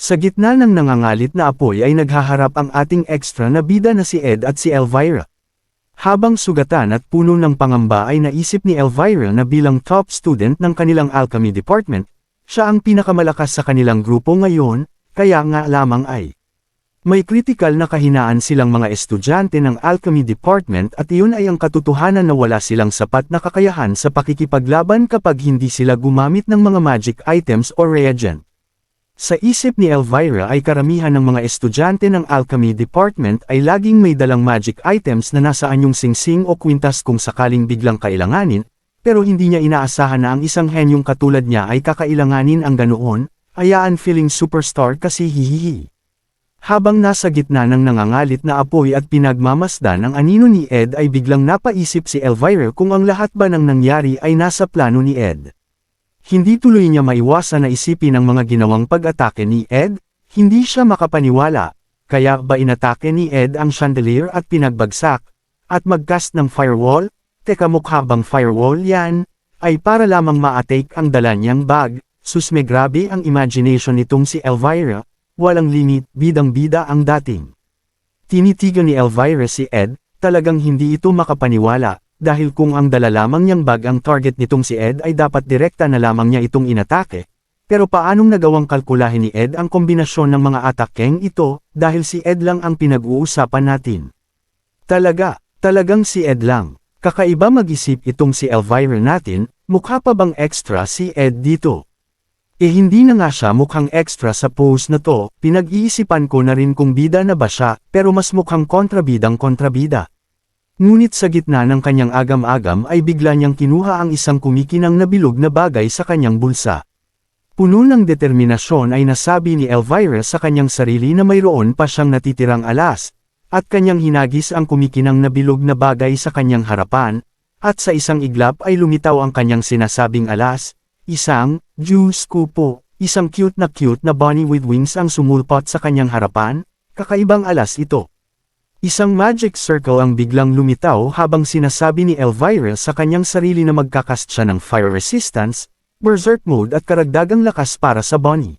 Sa gitna ng nangangalit na apoy ay naghaharap ang ating extra na bida na si Ed at si Elvira. Habang sugatan at puno ng pangamba ay naisip ni Elvira na bilang top student ng kanilang alchemy department, siya ang pinakamalakas sa kanilang grupo ngayon, kaya nga lamang ay may kritikal na kahinaan silang mga estudyante ng alchemy department at iyon ay ang katotohanan na wala silang sapat na kakayahan sa pakikipaglaban kapag hindi sila gumamit ng mga magic items o reagent. Sa isip ni Elvira ay karamihan ng mga estudyante ng alchemy department ay laging may dalang magic items na nasa anyong singsing o kwintas kung sakaling biglang kailanganin, pero hindi niya inaasahan na ang isang henyong katulad niya ay kakailanganin ang ganoon, hayaan feeling superstar kasi hihihi. Habang nasa gitna ng nangangalit na apoy at pinagmamasdan ang anino ni Ed ay biglang napaisip si Elvira kung ang lahat ba ng nangyari ay nasa plano ni Ed. Hindi tuloy niya maiwasan na isipin ang mga ginawang pag-atake ni Ed, hindi siya makapaniwala, kaya ba inatake ni Ed ang chandelier at pinagbagsak, at mag-cast ng firewall? Teka, mukha bang firewall yan? Ay para lamang ma-take ang dala niyang bag. Susme, grabe ang imagination nitong si Elvira, walang limit, bidang-bida ang dating. Tinitigan ni Elvira si Ed, talagang hindi ito makapaniwala. Dahil kung ang dala lamang niyang bag ang target nitong si Ed ay dapat direkta na lamang niya itong inatake. Pero paanong nagawang kalkulahin ni Ed ang kombinasyon ng mga atakeng ito, dahil si Ed lang ang pinag-uusapan natin. Talagang si Ed lang. Kakaiba mag-isip itong si Elvira natin, mukha pa bang extra si Ed dito? Hindi na nga siya mukhang extra sa pose na to, pinag-iisipan ko na rin kung bida na ba siya, pero mas mukhang kontrabidang kontrabida. Ngunit sa gitna ng kanyang agam-agam ay bigla niyang kinuha ang isang kumikinang na bilog na bagay sa kanyang bulsa. Puno ng determinasyon ay nasabi ni Elvira sa kanyang sarili na mayroon pa siyang natitirang alas, at kanyang hinagis ang kumikinang na bilog na bagay sa kanyang harapan, at sa isang iglap ay lumitaw ang kanyang sinasabing alas, Diyos ko po, isang cute na bunny with wings ang sumulpot sa kanyang harapan, kakaibang alas ito. Isang magic circle ang biglang lumitaw habang sinasabi ni Elvira sa kanyang sarili na magkakast siya ng fire resistance, berserk mode at karagdagang lakas para sa bunny.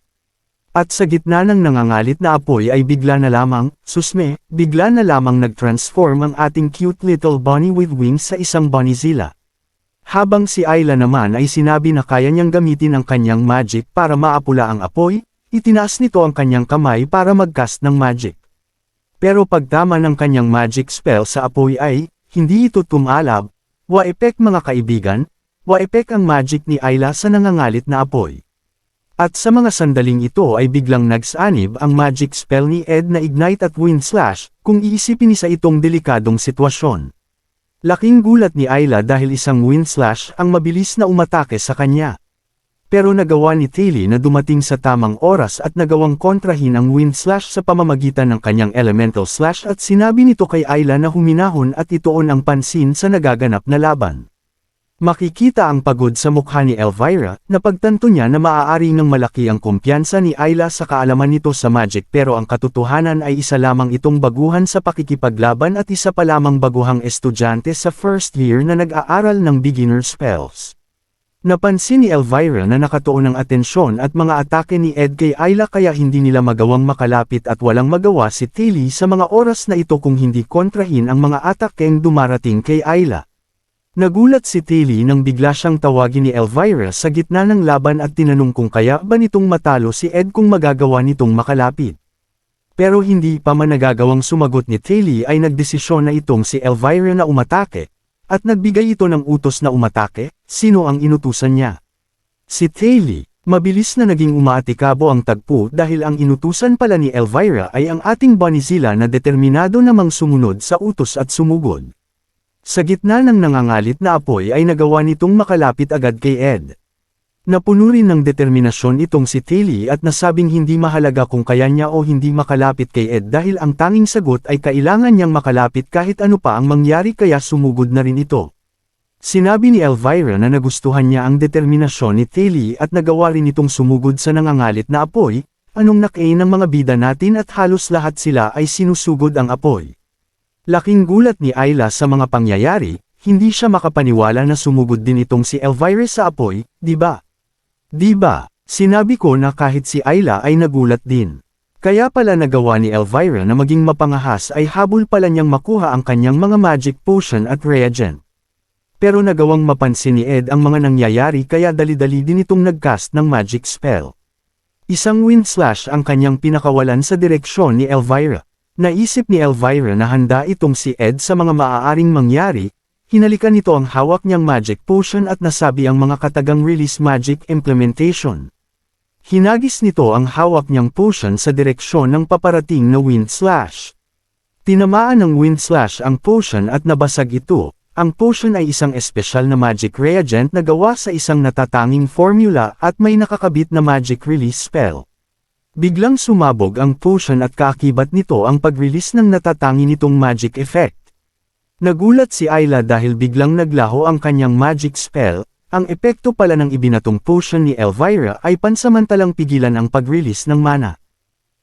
At sa gitna ng nangangalit na apoy ay bigla na lamang nag-transform ang ating cute little bunny with wings sa isang bunnyzilla. Habang si Ayla naman ay sinabi na kaya niyang gamitin ang kanyang magic para maapula ang apoy, itinaas nito ang kanyang kamay para mag-cast ng magic. Pero pagtama ng kanyang magic spell sa apoy ay, hindi ito tumalab, wa-epek mga kaibigan, wa-epek ang magic ni Ayla sa nangangalit na apoy. At sa mga sandaling ito ay biglang nagsanib ang magic spell ni Ed na Ignite at Wind Slash, kung iisipin sa itong delikadong sitwasyon. Laking gulat ni Ayla dahil isang Wind Slash ang mabilis na umatake sa kanya. Pero nagawa ni Tilly na dumating sa tamang oras at nagawang kontrahin ang Wind Slash sa pamamagitan ng kanyang Elemental Slash at sinabi nito kay Ayla na huminahon at ituon ang pansin sa nagaganap na laban. Makikita ang pagod sa mukha ni Elvira, na pagtanto niya na maaari ng malaki ang kumpiyansa ni Ayla sa kaalaman nito sa magic pero ang katotohanan ay isa lamang itong baguhan sa pakikipaglaban at isa pa lamang baguhang estudyante sa first year na nag-aaral ng beginner spells. Napansin ni Elvira na nakatuon ang atensyon at mga atake ni Ed kay Ayla kaya hindi nila magawang makalapit at walang magawa si Tilly sa mga oras na ito kung hindi kontrahin ang mga atakeng dumarating kay Ayla. Nagulat si Tilly nang bigla siyang tawagin ni Elvira sa gitna ng laban at tinanong kung kaya ba nitong matalo si Ed kung magagawa nitong makalapit. Pero hindi pa man nagagawang sumagot ni Tilly ay nagdesisyon na itong si Elvira na umatake. At nagbigay ito ng utos na umatake, sino ang inutusan niya? Si Tilly. Mabilis na naging umaatikabo ang tagpo dahil ang inutusan pala ni Elvira ay ang ating bunnyzilla na determinado namang sumunod sa utos at sumugod. Sa gitna ng nangangalit na apoy ay nagawa nitong makalapit agad kay Ed. Napuno rin ng determinasyon itong si Tilly at nasabing hindi mahalaga kung kaya niya o hindi makalapit kay Ed dahil ang tanging sagot ay kailangan niyang makalapit kahit ano pa ang mangyari kaya sumugod na rin ito. Sinabi ni Elvira na nagustuhan niya ang determinasyon ni Tilly at nagawa rin itong sumugod sa nangangalit na apoy, anong nakain ng mga bida natin at halos lahat sila ay sinusugod ang apoy. Laking gulat ni Ayla sa mga pangyayari, hindi siya makapaniwala na sumugod din itong si Elvira sa apoy, di ba? Sinabi ko na kahit si Ayla ay nagulat din. Kaya pala nagawa ni Elvira na maging mapangahas ay habol pala niyang makuha ang kanyang mga magic potion at reagent. Pero nagawang mapansin ni Ed ang mga nangyayari kaya dali-dali din itong nagcast ng magic spell. Isang wind slash ang kanyang pinakawalan sa direksyon ni Elvira. Naisip ni Elvira na handa itong si Ed sa mga maaaring mangyari. Hinalikan nito ang hawak niyang magic potion at nasabi ang mga katagang release magic implementation. Hinagis nito ang hawak niyang potion sa direksyon ng paparating na wind slash. Tinamaan ng wind slash ang potion at nabasag ito. Ang potion ay isang espesyal na magic reagent na gawa sa isang natatanging formula at may nakakabit na magic release spell. Biglang sumabog ang potion at kaakibat nito ang pag-release ng natatangi nitong magic effect. Nagulat si Ayla dahil biglang naglaho ang kanyang magic spell. Ang epekto pala ng ibinatong potion ni Elvira ay pansamantalang pigilan ang pag-release ng mana.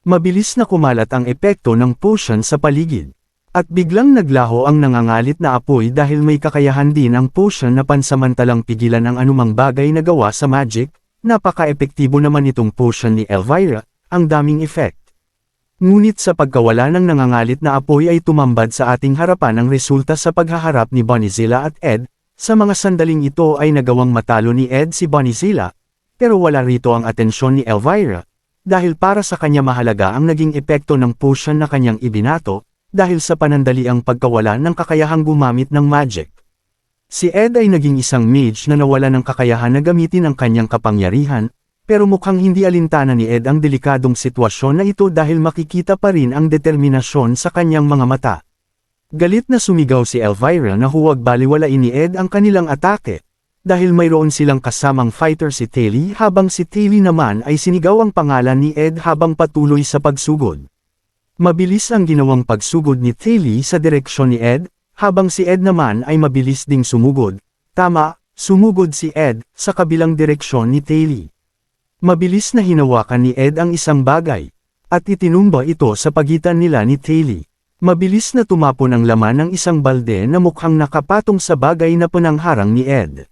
Mabilis na kumalat ang epekto ng potion sa paligid. At biglang naglaho ang nangangalit na apoy dahil may kakayahan din ang potion na pansamantalang pigilan ang anumang bagay na gawa sa magic. Napaka-epektibo naman itong potion ni Elvira, ang daming effect. Ngunit sa pagkawala ng nangangalit na apoy ay tumambad sa ating harapan ang resulta sa paghaharap ni Bonizilla at Ed. Sa mga sandaling ito ay nagawang matalo ni Ed si Bonizilla, pero wala rito ang atensyon ni Elvira, dahil para sa kanya mahalaga ang naging epekto ng potion na kanyang ibinato, dahil sa panandaliang pagkawala ng kakayahang gumamit ng magic. Si Ed ay naging isang mage na nawala ng kakayahan na gamitin ang kanyang kapangyarihan, pero mukhang hindi alintana ni Ed ang delikadong sitwasyon na ito dahil makikita pa rin ang determinasyon sa kanyang mga mata. Galit na sumigaw si Elvira na huwag baliwalain ni Ed ang kanilang atake, dahil mayroon silang kasamang fighter si Taily habang si Taily naman ay sinigaw ang pangalan ni Ed habang patuloy sa pagsugod. Mabilis ang ginawang pagsugod ni Taily sa direksyon ni Ed, habang si Ed naman ay mabilis ding sumugod. Tama, sumugod si Ed sa kabilang direksyon ni Taily. Mabilis na hinawakan ni Ed ang isang bagay, at itinumba ito sa pagitan nila ni Taily. Mabilis na tumapon ang laman ng isang balde na mukhang nakapatong sa bagay na panangharang ni Ed.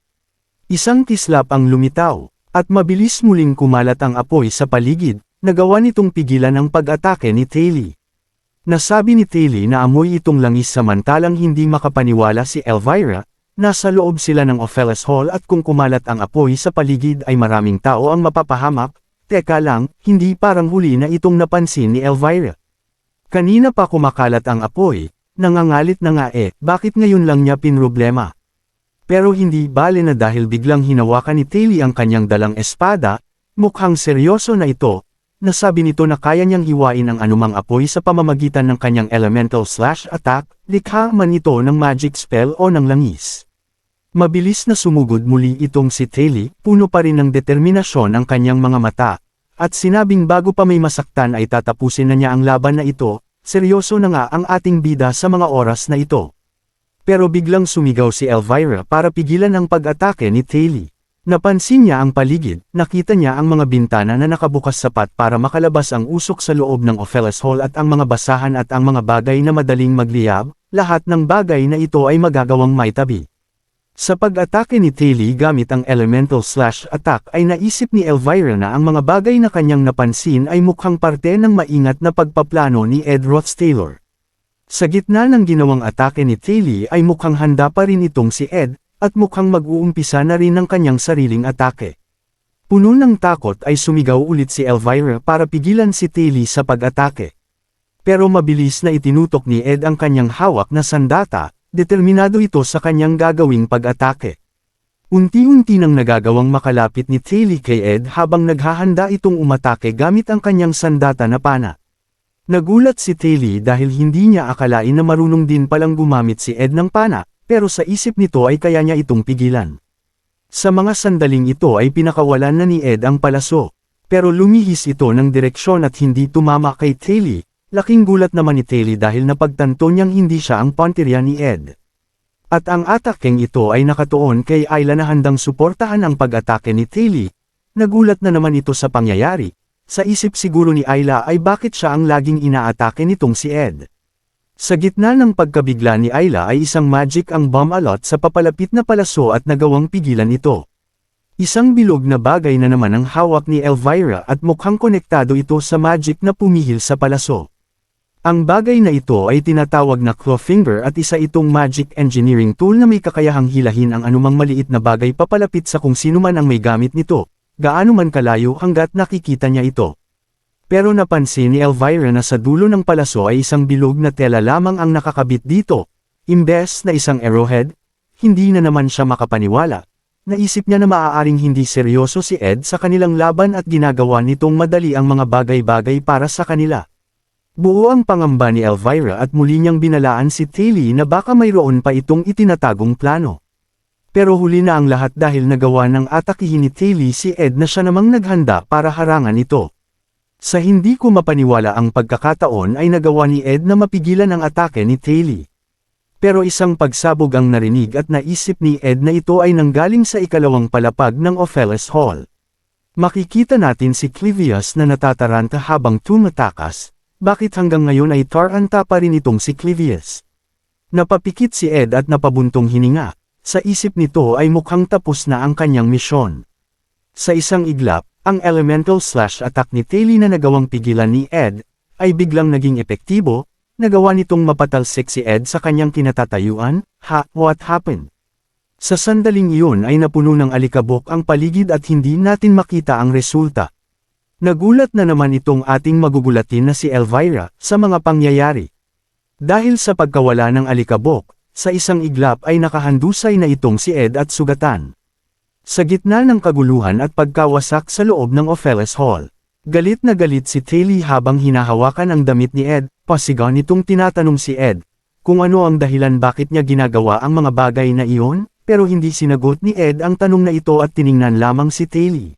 Isang kislap ang lumitaw, at mabilis muling kumalat ang apoy sa paligid, nagawa nitong pigilan ang pag-atake ni Taily. Nasabi ni Taily na amoy itong langis samantalang hindi makapaniwala si Elvira, nasa loob sila ng Opheles Hall at kung kumalat ang apoy sa paligid ay maraming tao ang mapapahamak. Teka lang, hindi parang huli na itong napansin ni Elvira. Kanina pa kumakalat ang apoy, nangangalit na nga bakit ngayon lang niya pinroblema? Pero hindi bale na dahil biglang hinawakan ni Taily ang kanyang dalang espada, mukhang seryoso na ito, nasabi nito na kaya niyang hiwain ang anumang apoy sa pamamagitan ng kanyang elemental slash attack, likha man ito ng magic spell o ng langis. Mabilis na sumugod muli itong si Taily, puno pa rin ng determinasyon ang kanyang mga mata. At sinabing bago pa may masaktan ay tatapusin na niya ang laban na ito, seryoso na nga ang ating bida sa mga oras na ito. Pero biglang sumigaw si Elvira para pigilan ang pag-atake ni Taily. Napansin niya ang paligid, nakita niya ang mga bintana na nakabukas sapat para makalabas ang usok sa loob ng Opheles Hall at ang mga basahan at ang mga bagay na madaling magliyab, lahat ng bagay na ito ay magagawang maitabi. Sa pag-atake ni Taily gamit ang elemental slash attack ay naisip ni Elvira na ang mga bagay na kanyang napansin ay mukhang parte ng maingat na pagpaplano ni Ed Rothstaylor. Sa gitna ng ginawang atake ni Taily ay mukhang handa pa rin itong si Ed, at mukhang mag-uumpisa na rin ng kanyang sariling atake. Puno ng takot ay sumigaw ulit si Elvira para pigilan si Taily sa pag-atake. Pero mabilis na itinutok ni Ed ang kanyang hawak na sandata. Determinado ito sa kanyang gagawing pag-atake. Unti-unti nang nagagawang makalapit ni Taily kay Ed habang naghahanda itong umatake gamit ang kanyang sandata na pana. Nagulat si Taily dahil hindi niya akalain na marunong din palang gumamit si Ed ng pana, pero sa isip nito ay kaya niya itong pigilan. Sa mga sandaling ito ay pinakawalan na ni Ed ang palaso, pero lumihis ito ng direksyon at hindi tumama kay Taily. Laking gulat naman ni Taily dahil napagtanto niyang hindi siya ang punteriya ni Ed. At ang atakeng ito ay nakatuon kay Ayla na handang suportahan ang pag-atake ni Taily. Nagulat na naman ito sa pangyayari. Sa isip siguro ni Ayla ay bakit siya ang laging inaatake nitong si Ed. Sa gitna ng pagkabigla ni Ayla ay isang magic ang bomb alot sa papalapit na palaso at nagawang pigilan ito. Isang bilog na bagay na naman ang hawak ni Elvira at mukhang konektado ito sa magic na pumihil sa palaso. Ang bagay na ito ay tinatawag na Clawfinger at isa itong magic engineering tool na may kakayahang hilahin ang anumang maliit na bagay papalapit sa kung sino man ang may gamit nito, gaano man kalayo hanggat nakikita niya ito. Pero napansin ni Elvira na sa dulo ng palaso ay isang bilog na tela lamang ang nakakabit dito, imbes na isang arrowhead. Hindi na naman siya makapaniwala. Naisip niya na maaaring hindi seryoso si Ed sa kanilang laban at ginagawa nitong madali ang mga bagay-bagay para sa kanila. Buo ang pangamba ni Elvira at muli niyang binalaan si Taylee na baka mayroon pa itong itinatagong plano. Pero huli na ang lahat dahil nagawa ng atakihin ni Taylee si Ed na siya namang naghanda para harangan ito. Sa hindi ko mapaniwala ang pagkakataon ay nagawa ni Ed na mapigilan ang atake ni Taylee. Pero isang pagsabog ang narinig at naisip ni Ed na ito ay nanggaling sa ikalawang palapag ng Opheles Hall. Makikita natin si Clivius na natataranta habang tumatakas. Bakit hanggang ngayon ay taranta pa rin itong si Clivius? Napapikit si Ed at napabuntong hininga. Sa isip nito ay mukhang tapos na ang kanyang misyon. Sa isang iglap, ang elemental/attack ni Taylee na nagawang pigilan ni Ed ay biglang naging epektibo. Nagawa nitong mapatalsik si Ed sa kanyang kinatatayuan. What happened? Sa sandaling iyon ay napuno ng alikabok ang paligid at hindi natin makita ang resulta. Nagulat na naman itong ating magugulatin na si Elvira sa mga pangyayari. Dahil sa pagkawala ng alikabok, sa isang iglap ay nakahandusay na itong si Ed at sugatan. Sa gitna ng kaguluhan at pagkawasak sa loob ng Opheles Hall, galit na galit si Taylee habang hinahawakan ang damit ni Ed. Pasigaw nitong tinatanong si Ed, kung ano ang dahilan bakit niya ginagawa ang mga bagay na iyon, pero hindi sinagot ni Ed ang tanong na ito at tiningnan lamang si Taylee.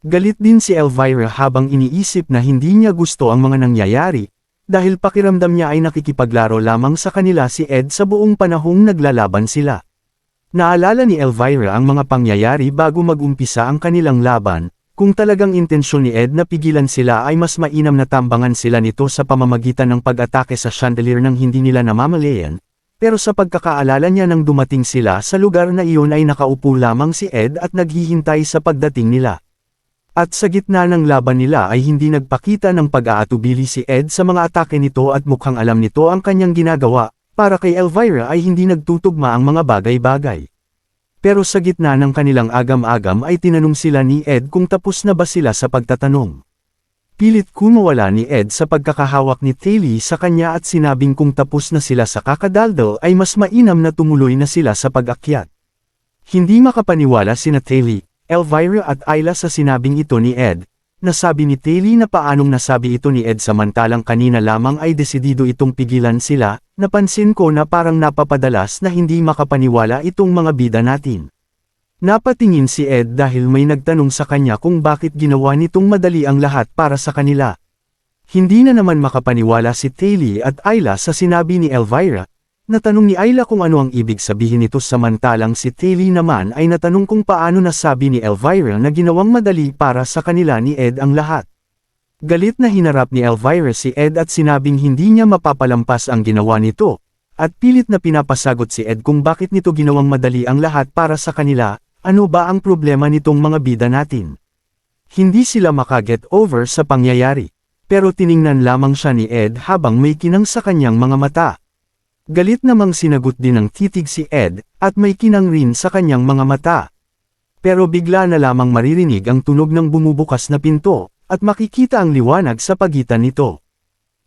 Galit din si Elvira habang iniisip na hindi niya gusto ang mga nangyayari, dahil pakiramdam niya ay nakikipaglaro lamang sa kanila si Ed sa buong panahong naglalaban sila. Naalala ni Elvira ang mga pangyayari bago mag-umpisa ang kanilang laban. Kung talagang intensyon ni Ed na pigilan sila ay mas mainam na tambangan sila nito sa pamamagitan ng pag-atake sa chandelier nang hindi nila namamalayan, pero sa pagkakaalala niya nang dumating sila sa lugar na iyon ay nakaupo lamang si Ed at naghihintay sa pagdating nila. At sa gitna ng laban nila ay hindi nagpakita ng pag-aatubili si Ed sa mga atake nito at mukhang alam nito ang kanyang ginagawa, para kay Elvira ay hindi nagtutugma ang mga bagay-bagay. Pero sa gitna ng kanilang agam-agam ay tinanong sila ni Ed kung tapos na ba sila sa pagtatanong. Pilit kumawala ni Ed sa pagkakahawak ni Taylee sa kanya at sinabing kung tapos na sila sa kakadaldal ay mas mainam na tumuloy na sila sa pag-akyat. Hindi makapaniwala sina Taylee, Elvira at Ayla sa sinabing ito ni Ed. Nasabi ni Taylee na paanong nasabi ito ni Ed samantalang kanina lamang ay desidido itong pigilan sila. Napansin ko na parang napapadalas na hindi makapaniwala itong mga bida natin. Napatingin si Ed dahil may nagtanong sa kanya kung bakit ginawa nitong madali ang lahat para sa kanila. Hindi na naman makapaniwala si Taylee at Ayla sa sinabi ni Elvira. Natanong ni Ayla kung ano ang ibig sabihin nito samantalang si Taylee naman ay natanong kung paano nasabi ni Elvira na ginawang madali para sa kanila ni Ed ang lahat. Galit na hinarap ni Elvira si Ed at sinabing hindi niya mapapalampas ang ginawa nito, at pilit na pinapasagot si Ed kung bakit nito ginawang madali ang lahat para sa kanila. Ano ba ang problema nitong mga bida natin? Hindi sila makaget over sa pangyayari, pero tiningnan lamang siya ni Ed habang may kinang sa kanyang mga mata. Galit namang sinagot din ng titig si Ed, at may kinang rin sa kanyang mga mata. Pero bigla na lamang maririnig ang tunog ng bumubukas na pinto, at makikita ang liwanag sa pagitan nito.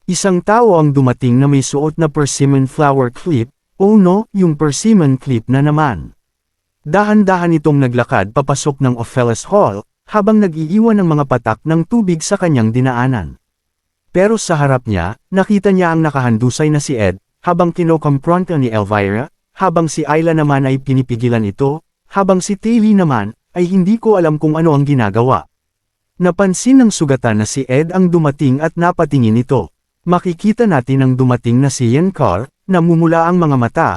Isang tao ang dumating na may suot na persimmon flower clip. Oh no, yung persimmon clip na naman. Dahan-dahan itong naglakad papasok ng Opheles Hall, habang nag-iiwan ng mga patak ng tubig sa kanyang dinaanan. Pero sa harap niya, nakita niya ang nakahandusay na si Ed, habang kinokompronta ni Elvira, habang si Ayla naman ay pinipigilan ito, habang si Taylee naman, ay hindi ko alam kung ano ang ginagawa. Napansin ng sugatan na si Ed ang dumating at napatingin ito. Makikita natin ang dumating na si Yenkar, namumula ang mga mata,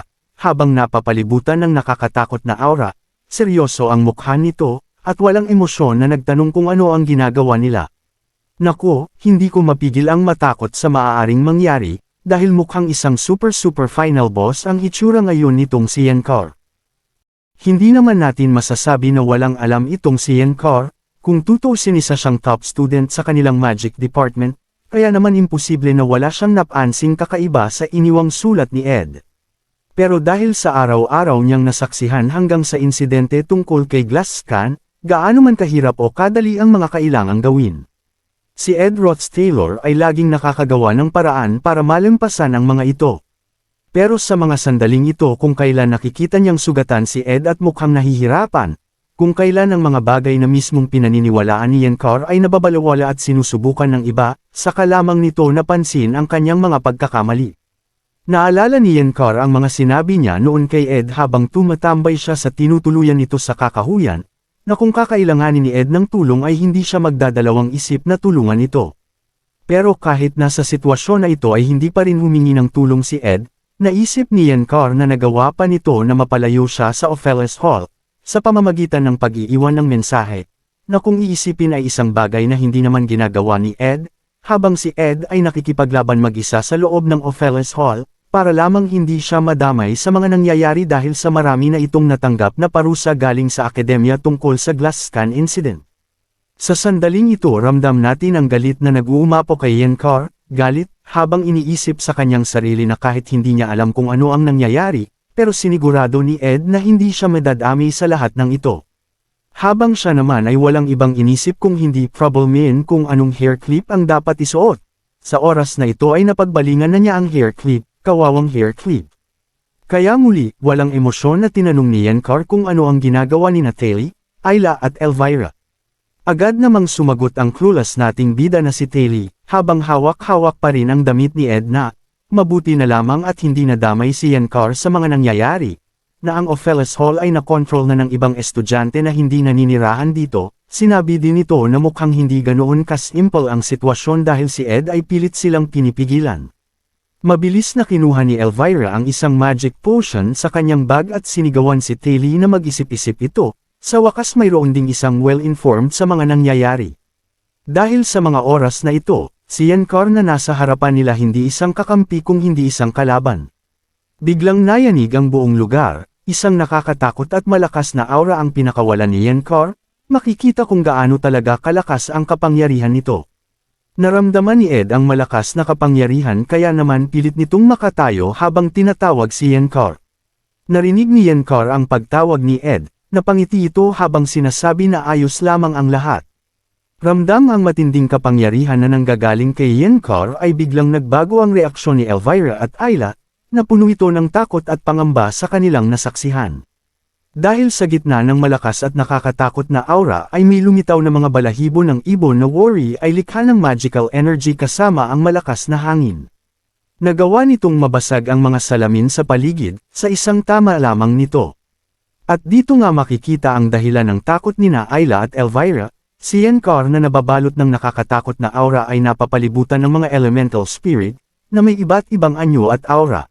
habang napapalibutan ng nakakatakot na aura. Seryoso ang mukha nito, at walang emosyon na nagtanong kung ano ang ginagawa nila. Naku, hindi ko mapigil ang matakot sa maaaring mangyari, dahil mukhang isang super final boss ang itsura ngayon nitong si Yenkar. Hindi naman natin masasabi na walang alam itong si Yenkar, kung tutuusin isa siyang top student sa kanilang magic department, kaya naman imposible na wala siyang napansing kakaiba sa iniwang sulat ni Ed. Pero dahil sa araw-araw niyang nasaksihan hanggang sa insidente tungkol kay Glasscan, gaano man kahirap o kadali ang mga kailangang gawin. Si Ed Roth Taylor ay laging nakakagawa ng paraan para malampasan ang mga ito. Pero sa mga sandaling ito kung kailan nakikita niyang sugatan si Ed at mukhang nahihirapan, kung kailan ang mga bagay na mismong pinaniniwalaan ni Yenkar ay nababalawala at sinusubukan ng iba, saka lamang nito napansin ang kanyang mga pagkakamali. Naalala ni Yenkar ang mga sinabi niya noon kay Ed habang tumatambay siya sa tinutuluyan nito sa kakahuyan, na kung kakailanganin ni Ed ng tulong ay hindi siya magdadalawang isip na tulungan ito. Pero kahit nasa sitwasyon na ito ay hindi pa rin humingi ng tulong si Ed, naisip ni Yenkar na nagawa pa nito na mapalayo siya sa Opheles Hall, sa pamamagitan ng pag-iiwan ng mensahe, na kung iisipin ay isang bagay na hindi naman ginagawa ni Ed, habang si Ed ay nakikipaglaban mag-isa sa loob ng Opheles Hall, para lamang hindi siya madamay sa mga nangyayari dahil sa marami na itong natanggap na parusa galing sa akademya tungkol sa Glasscan incident. Sa sandaling ito ramdam natin ang galit na nag-uumapo kay Yenkar, galit, habang iniisip sa kanyang sarili na kahit hindi niya alam kung ano ang nangyayari, pero sinigurado ni Ed na hindi siya madadami sa lahat ng ito. Habang siya naman ay walang ibang inisip kung hindi problemahin kung anong hair clip ang dapat isuot. Sa oras na ito ay napagbalingan na niya ang hair clip, kawawang hair clip. Kaya muli, walang emosyon na tinanong ni Yenkar kung ano ang ginagawa ni Natalie, Ayla at Elvira. Agad namang sumagot ang clueless nating bida na si Talie, habang hawak-hawak pa rin ang damit ni Ed na, mabuti na lamang at hindi nadamay si Yenkar sa mga nangyayari, na ang Opheles Hall ay nakontrol na ng ibang estudyante na hindi naninirahan dito. Sinabi din nito na mukhang hindi ganoon kasimple ang sitwasyon dahil si Ed ay pilit silang pinipigilan. Mabilis na kinuha ni Elvira ang isang magic potion sa kanyang bag at sinigawan si Talie na mag-isip-isip ito. Sa wakas mayroon ding isang well-informed sa mga nangyayari. Dahil sa mga oras na ito, si Yenkar na nasa harapan nila hindi isang kakampi kung hindi isang kalaban. Biglang nayanig ang buong lugar, isang nakakatakot at malakas na aura ang pinakawalan ni Yenkar, makikita kung gaano talaga kalakas ang kapangyarihan nito. Naramdaman ni Ed ang malakas na kapangyarihan kaya naman pilit nitong makatayo habang tinatawag si Yenkar. Narinig ni Yenkar ang pagtawag ni Ed, napangiti ito habang sinasabi na ayos lamang ang lahat. Ramdam ang matinding kapangyarihan na nanggagaling kay Yenkar ay biglang nagbago ang reaksyon ni Elvira at Ayla, na puno ito ng takot at pangamba sa kanilang nasaksihan. Dahil sa gitna ng malakas at nakakatakot na aura ay may lumitaw na mga balahibo ng ibon na worry ay likha ng magical energy kasama ang malakas na hangin. Nagawa nitong mabasag ang mga salamin sa paligid, sa isang tama lamang nito. At dito nga makikita ang dahilan ng takot nina Ayla at Elvira, si Yenkar na nababalot ng nakakatakot na aura ay napapalibutan ng mga elemental spirit, na may iba't ibang anyo at aura.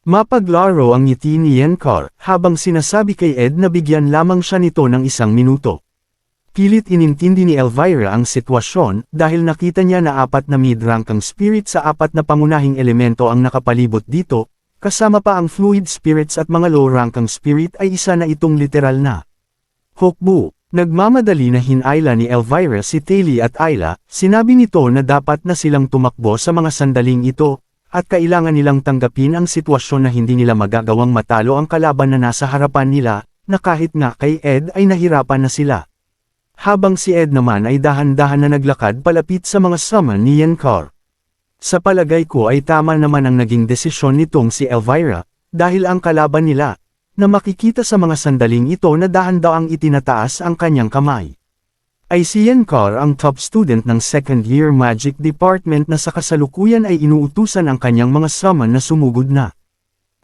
Mapaglaro ang ngiti ni Yenkar, habang sinasabi kay Ed na bigyan lamang siya nito ng 1 minuto. Pilit inintindi ni Elvira ang sitwasyon, dahil nakita niya na 4 na mid-rank ang spirit sa 4 na pangunahing elemento ang nakapalibot dito, kasama pa ang fluid spirits at mga low-rank ang spirit ay isa na itong literal na hukbo. Nagmamadali na hinayla ni Elvira si Talie at Ayla, sinabi nito na dapat na silang tumakbo sa mga sandaling ito, at kailangan nilang tanggapin ang sitwasyon na hindi nila magagawang matalo ang kalaban na nasa harapan nila, na kahit nga kay Ed ay nahirapan na sila. Habang si Ed naman ay dahan-dahan na naglakad palapit sa mga summon ni Yenkar. Sa palagay ko ay tama naman ang naging desisyon nitong si Elvira, dahil ang kalaban nila, na makikita sa mga sandaling ito na dahan-dahang itinataas ang kanyang kamay, ay si Yenkar ang top student ng second year magic department na sa kasalukuyan ay inuutusan ang kanyang mga summon na sumugod na.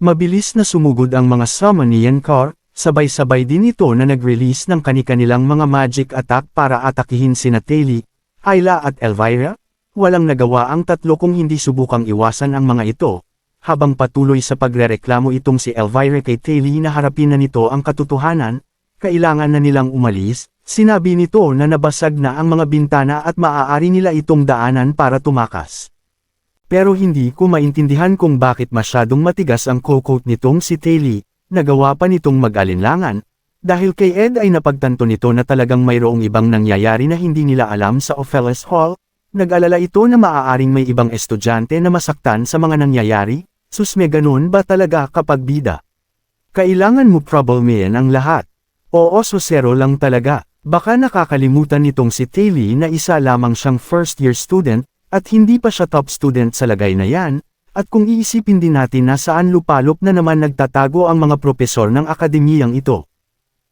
Mabilis na sumugod ang mga summon ni Yenkar, sabay-sabay din ito na nag-release ng kani-kanilang mga magic attack para atakihin sina Talie, Ayla at Elvira. Walang nagawa ang tatlo kung hindi subukang iwasan ang mga ito. Habang patuloy sa pagrereklamo itong si Elvira kay Talie na harapin na nito ang katotohanan, kailangan na nilang umalis, sinabi nito na nabasag na ang mga bintana at maaari nila itong daanan para tumakas. Pero hindi ko maintindihan kung bakit masyadong matigas ang coat nitong si Talie, nagawa pa nitong mag-alinlangan, Dahil kay Ed ay napagtanto nito na talagang mayroong ibang nangyayari na hindi nila alam sa Opheles Hall, nag-alala ito na maaaring may ibang estudyante na masaktan sa mga nangyayari. May ganun ba talaga kapag bida? Kailangan mo problemahin ang lahat. Oo, zero lang talaga. Baka nakakalimutan nitong si Taylor na isa lamang siyang first-year student, at hindi pa siya top student sa lagay na yan, at kung iisipin din natin na saan lupalop na naman nagtatago ang mga propesor ng akademiyang ito.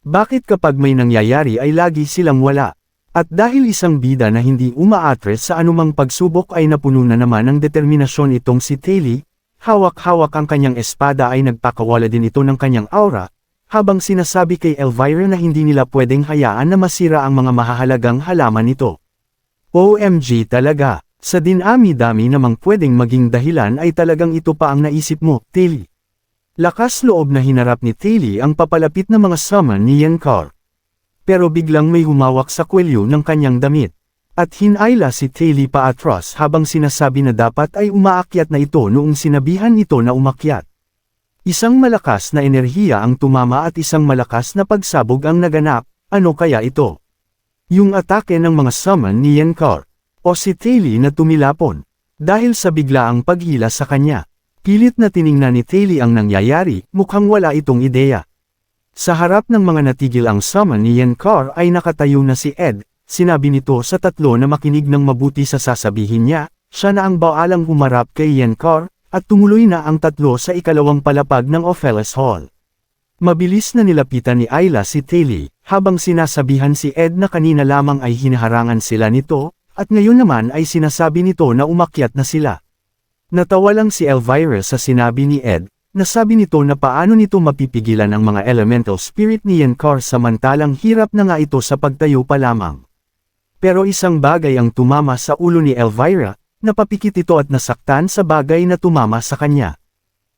Bakit kapag may nangyayari ay lagi silang wala? At dahil isang bida na hindi umaatres sa anumang pagsubok ay napuno na naman ng determinasyon itong si Taylor, hawak-hawak ang kanyang espada ay nagpakawala din ito ng kanyang aura, habang sinasabi kay Elvira na hindi nila pwedeng hayaan na masira ang mga mahahalagang halaman nito. OMG talaga, sa dinami-dami namang pwedeng maging dahilan ay talagang ito pa ang naisip mo, Taylor. Lakas loob na hinarap ni Taylor ang papalapit na mga summon ni Yenkar. Pero biglang may humawak sa kwelyo ng kanyang damit. At hinayla si Taylor paatras habang sinasabi na dapat ay umaakyat na ito noong sinabihan ito na umakyat. Isang malakas na enerhiya ang tumama at isang malakas na pagsabog ang naganap. Ano kaya ito? Yung atake ng mga summon ni Yenkar. O si Taylor na tumilapon. Dahil sa biglaang paghila sa kanya. Pilit na tiningnan ni Taylor ang nangyayari, mukhang wala itong ideya. Sa harap ng mga natigil ang summon ni Yenkar ay nakatayo na si Ed. Sinabi nito sa tatlo na makinig ng mabuti sa sasabihin niya, siya na ang baalang humarap kay Yenkar, at tumuloy na ang tatlo sa ikalawang palapag ng Opheles Hall. Mabilis na nilapitan ni Ayla si Taylor, habang sinasabihan si Ed na kanina lamang ay hinaharangan sila nito, at ngayon naman ay sinasabi nito na umakyat na sila. Natawa lang si Elvira sa sinabi ni Ed, nasabi nito na paano nito mapipigilan ang mga elemental spirit ni Yenkar samantalang hirap na nga ito sa pagtayo pa lamang. Pero isang bagay ang tumama sa ulo ni Elvira, napapikit ito at nasaktan sa bagay na tumama sa kanya.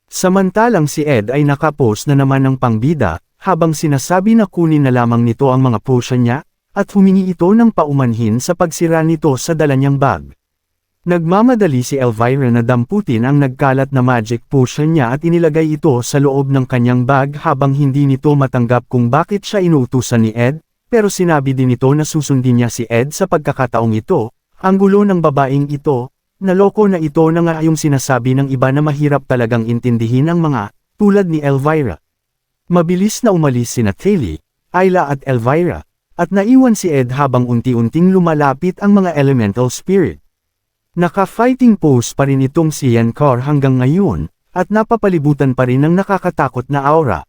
Samantalang si Ed ay nakapos na naman ng pangbida, habang sinasabi na kunin na lamang nito ang mga potion niya, at humingi ito ng paumanhin sa pagsira nito sa dala niyang bag. Nagmamadali si Elvira na damputin ang nagkalat na magic potion niya at inilagay ito sa loob ng kanyang bag habang hindi nito matanggap kung bakit siya inuutusan ni Ed, pero sinabi din nito na susundin niya si Ed sa pagkakataong ito. Ang gulo ng babaeng ito, naloko na ito na nga yung sinasabi ng iba na mahirap talagang intindihin ang mga, tulad ni Elvira. Mabilis na umalis sina Taylor, Ayla at Elvira, at naiwan si Ed habang unti-unting lumalapit ang mga elemental spirit. Naka-fighting pose pa rin itong si Yenkar hanggang ngayon, at napapalibutan pa rin ng nakakatakot na aura.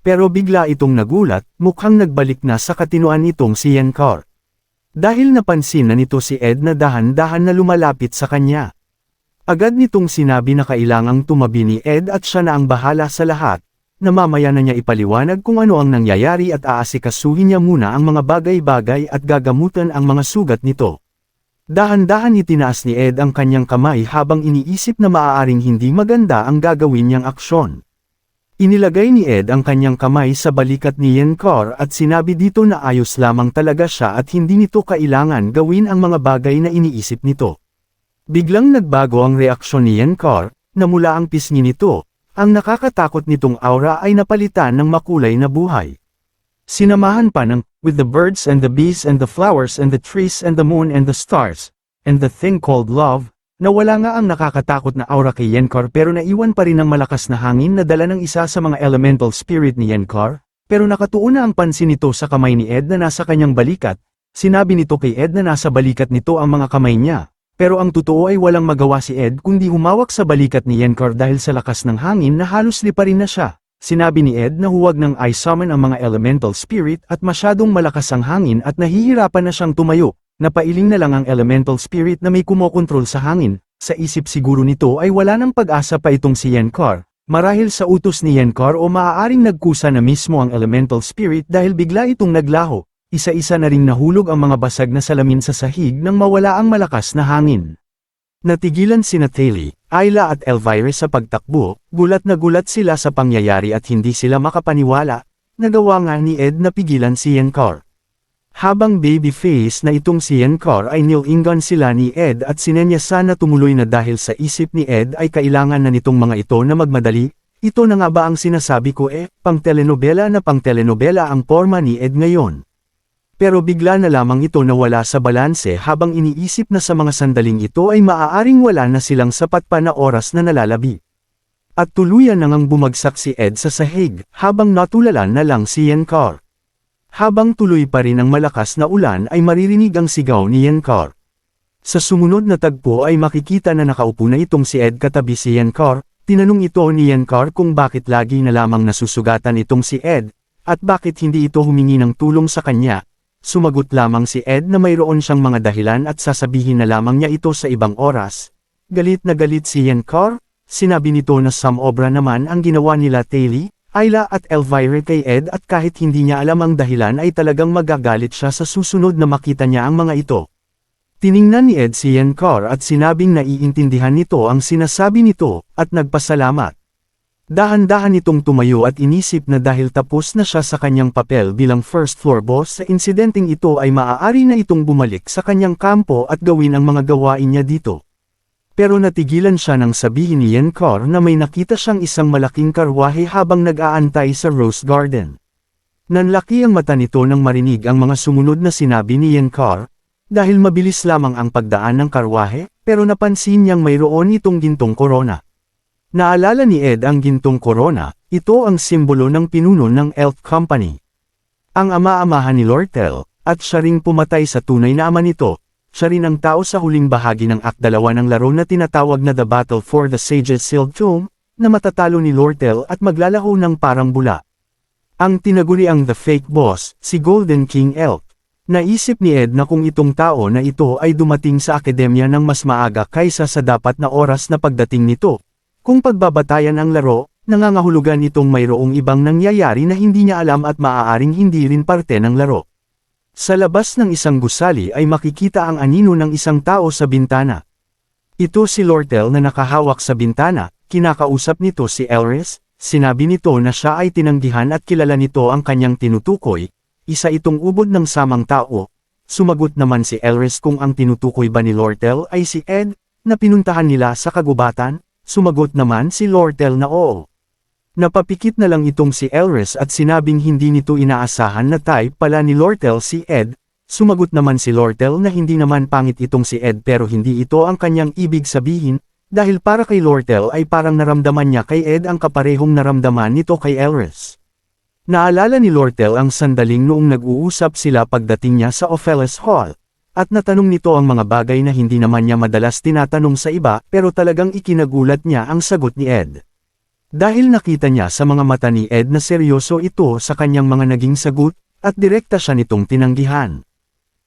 Pero bigla itong nagulat, mukhang nagbalik na sa katinuan itong si Yenkar. Dahil napansin na nito si Ed na dahan-dahan na lumalapit sa kanya. Agad nitong sinabi na kailangang tumabi ni Ed at siya na ang bahala sa lahat, na mamaya na niya ipaliwanag kung ano ang nangyayari at aasikasuhin niya muna ang mga bagay-bagay at gagamutan ang mga sugat nito. Dahan-dahan itinaas ni Ed ang kanyang kamay habang iniisip na maaaring hindi maganda ang gagawin niyang aksyon. Inilagay ni Ed ang kanyang kamay sa balikat ni Yenkar at sinabi dito na ayos lamang talaga siya at hindi nito kailangan gawin ang mga bagay na iniisip nito. Biglang nagbago ang reaksyon ni Yenkar, na mula ang pisngi nito, ang nakakatakot nitong aura ay napalitan ng makulay na buhay. Sinamahan pa ng, with the birds and the bees and the flowers and the trees and the moon and the stars, and the thing called love, na wala nga ang nakakatakot na aura kay Yenkar pero naiwan pa rin ng malakas na hangin na dala ng isa sa mga elemental spirit ni Yenkar, pero nakatuon na ang pansin nito sa kamay ni Ed na nasa kanyang balikat. Sinabi nito kay Ed na nasa balikat nito ang mga kamay niya, pero ang totoo ay walang magawa si Ed kundi humawak sa balikat ni Yenkar dahil sa lakas ng hangin na halos liparin na siya. Sinabi ni Ed na huwag nang i-summon ang mga elemental spirit at masyadong malakas ang hangin at nahihirapan na siyang tumayo. Napailing na lang ang elemental spirit na may kumokontrol sa hangin. Sa isip siguro nito ay wala nang pag-asa pa itong si Yenkar, marahil sa utos ni Yenkar o maaaring nagkusa na mismo ang elemental spirit dahil bigla itong naglaho. Isa-isa na ring nahulog ang mga basag na salamin sa sahig nang mawala ang malakas na hangin. Natigilan sina Taylor, Ayla at Elvira sa pagtakbo, gulat na gulat sila sa pangyayari at hindi sila makapaniwala. Nagawa nga ni Ed na pigilan si Yenkar. Habang babyface na itong si Yenkar ay nilingan sila ni Ed at sinenyasan na tumuloy na dahil sa isip ni Ed ay kailangan na nitong mga ito na magmadali, Ito na nga ba ang sinasabi ko pang-telenovela na pang-telenovela ang porma ni Ed ngayon. Pero bigla na lamang ito nawala sa balanse habang iniisip na sa mga sandaling ito ay maaaring wala na silang sapat pa na oras na nalalabi. At tuluyan nang bumagsak si Ed sa sahig, habang natulalan na lang si Yenkar. Habang tuloy pa rin ang malakas na ulan ay maririnig ang sigaw ni Yenkar. Sa sumunod na tagpo ay makikita na nakaupo na itong si Ed katabi si Yenkar. Tinanong ito ni Yenkar kung bakit lagi na lamang nasusugatan itong si Ed, at bakit hindi ito humingi ng tulong sa kanya. Sumagot lamang si Ed na mayroon siyang mga dahilan at sasabihin na lamang niya ito sa ibang oras. Galit na galit si Yenkar, sinabi nito na samobra naman ang ginawa nila Taylor, Ayla at Elvira kay Ed at kahit hindi niya alam ang dahilan ay talagang magagalit siya sa susunod na makita niya ang mga ito. Tiningnan ni Ed si Yenkar at sinabing naiintindihan nito ang sinasabi nito, at nagpasalamat. Dahan-dahan itong tumayo at inisip na dahil tapos na siya sa kanyang papel bilang first floor boss sa insidenteng ito ay maaari na itong bumalik sa kanyang kampo at gawin ang mga gawain niya dito. Pero natigilan siya nang sabihin ni Yenkar na may nakita siyang isang malaking karwahe habang nag-aantay sa Rose Garden. Nanlaki ang mata nito nang marinig ang mga sumunod na sinabi ni Yenkar. Dahil mabilis lamang ang pagdaan ng karwahe, pero napansin niyang mayroon itong gintong korona. Naalala ni Ed ang gintong korona, ito ang simbolo ng pinuno ng Elf Company. Ang ama-amahan ni Lortel, at siya ring pumatay sa tunay na ama nito, siya rin ang tao sa huling bahagi ng Act 2 ng laro na tinatawag na The Battle for the Sage's Sealed Tomb, na matatalo ni Lortel at maglalaho ng parang bula. Ang tinaguriang The Fake Boss, si Golden King Elf. Naisip ni Ed na kung itong tao na ito ay dumating sa akademya ng mas maaga kaysa sa dapat na oras na pagdating nito. Kung pagbabatayan ang laro, nangangahulugan itong mayroong ibang nangyayari na hindi niya alam at maaaring hindi rin parte ng laro. Sa labas ng isang gusali ay makikita ang anino ng isang tao sa bintana. Ito si Lortel na nakahawak sa bintana, kinakausap nito si Elris, sinabi nito na siya ay tinanggihan at kilala nito ang kanyang tinutukoy. Isa itong ubod ng samang tao. Sumagot naman si Elris kung ang tinutukoy ba ni Lortel ay si Ed, na pinuntahan nila sa kagubatan. Sumagot naman si Lortel na oo. Napapikit na lang itong si Elris at sinabing hindi nito inaasahan na type pala ni Lortel si Ed. Sumagot naman si Lortel na hindi naman pangit itong si Ed pero hindi ito ang kanyang ibig sabihin, dahil para kay Lortel ay parang naramdaman niya kay Ed ang kaparehong naramdaman nito kay Elris. Naalala ni Lortel ang sandaling noong nag-uusap sila pagdating niya sa Opheles Hall, at natanong nito ang mga bagay na hindi naman niya madalas tinatanong sa iba pero talagang ikinagulat niya ang sagot ni Ed. Dahil nakita niya sa mga mata ni Ed na seryoso ito sa kanyang mga naging sagot, at direkta siya nitong tinanggihan.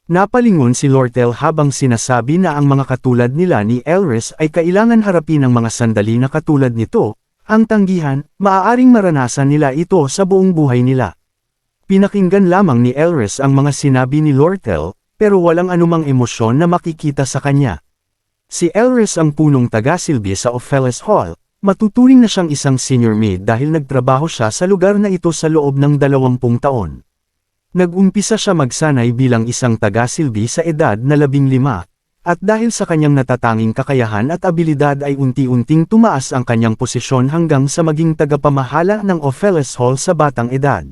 Napalingon si Lortel habang sinasabi na ang mga katulad nila ni Elris ay kailangan harapin ang mga sandali na katulad nito. Ang tanggihan, maaaring maranasan nila ito sa buong buhay nila. Pinakinggan lamang ni Elris ang mga sinabi ni Lortel, pero walang anumang emosyon na makikita sa kanya. Si Elris ang punong taga-silbi sa Opheles Hall, matuturing na siyang isang senior maid dahil nagtrabaho siya sa lugar na ito sa loob ng 20 taon. Nag-umpisa siya magsanay bilang isang taga-silbi sa edad na 15. At dahil sa kanyang natatanging kakayahan at abilidad ay unti-unting tumaas ang kanyang posisyon hanggang sa maging tagapamahala ng Opheles Hall sa batang edad.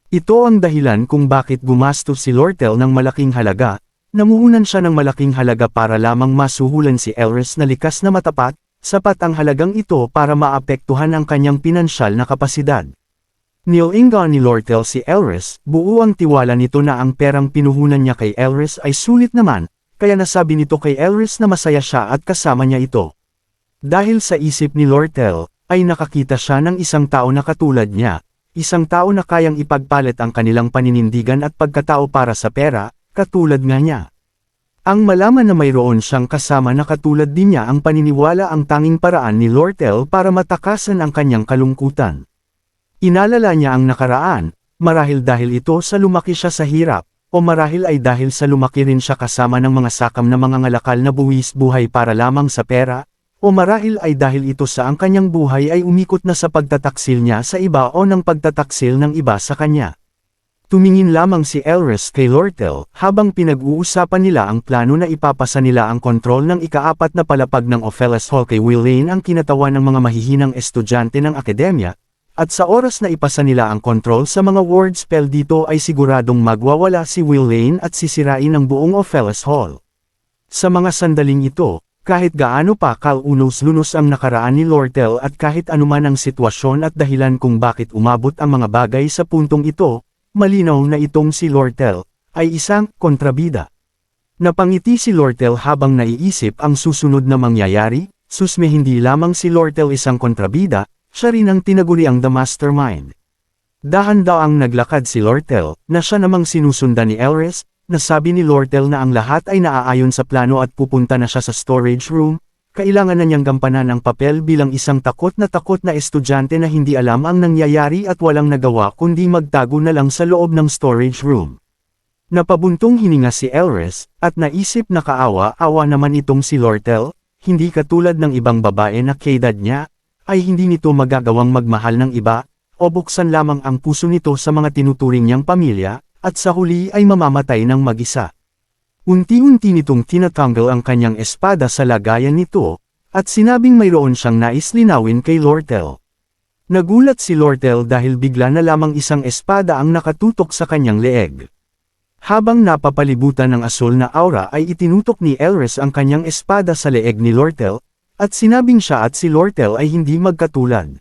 Ito ang dahilan kung bakit gumastos si Lortel ng malaking halaga, namuhunan siya ng malaking halaga para lamang masuhulan si Elris na likas na matapat, sapat ang halagang ito para maapektuhan ang kanyang pinansyal na kapasidad. Nilingan ni Lortel si Elris, buo ang tiwala nito na ang perang pinuhunan niya kay Elris ay sulit naman, kaya nasabi nito kay Elris na masaya siya at kasama niya ito. Dahil sa isip ni Lortel, ay nakakita siya ng isang tao na katulad niya, isang tao na kayang ipagpalit ang kanilang paninindigan at pagkatao para sa pera, katulad nga niya. Ang malaman na mayroon siyang kasama na katulad din niya ang paniniwala ang tanging paraan ni Lortel para matakasan ang kanyang kalungkutan. Inalala niya ang nakaraan, marahil dahil ito sa lumaki siya sa hirap, o marahil ay dahil sa lumaki rin siya kasama ng mga sakam na mga ngalakal na buwis buhay para lamang sa pera, o marahil ay dahil ito sa ang kanyang buhay ay umikot na sa pagtataksil niya sa iba o ng pagtataksil ng iba sa kanya. Tumingin lamang si Elris kay Lortel habang pinag-uusapan nila ang plano na ipapasa nila ang kontrol ng ika-4 na palapag ng Opheles Hall kay Willain, ang kinatawan ng mga mahihinang estudyante ng akademya, at sa oras na ipasa nila ang kontrol sa mga word spell dito ay siguradong magwawala si Willain at sisirain ang buong Opheles Hall. Sa mga sandaling ito, kahit gaano pa kalunos-lunos ang nakaraan ni Lortel at kahit anuman ang sitwasyon at dahilan kung bakit umabot ang mga bagay sa puntong ito, malinaw na itong si Lortel ay isang kontrabida. Napangiti si Lortel habang naiisip ang susunod na mangyayari. Susme, hindi lamang si Lortel isang kontrabida, siya rin ang tinaguriang The Mastermind. Dahan-daang naglakad si Lortel, na siya namang sinusundan ni Elris. Nasabi ni Lortel na ang lahat ay naaayon sa plano at pupunta na siya sa storage room. Kailangan na niyang gampanan ang papel bilang isang takot na estudyante na hindi alam ang nangyayari at walang nagawa kundi magtago na lang sa loob ng storage room. Napabuntong hininga si Elris, at naisip na kaawa-awa naman itong si Lortel. Hindi katulad ng ibang babae na kaedad niya, ay hindi nito magagawang magmahal ng iba, o buksan lamang ang puso nito sa mga tinuturing niyang pamilya, at sa huli ay mamamatay ng mag-isa. Unti-unti nitong tinatanggal ang kanyang espada sa lagayan nito, at sinabing mayroon siyang nais linawin kay Lortel. Nagulat si Lortel dahil bigla na lamang isang espada ang nakatutok sa kanyang leeg. Habang napapalibutan ng asul na aura ay itinutok ni Elris ang kanyang espada sa leeg ni Lortel, at sinabing siya at si Lortel ay hindi magkatulad.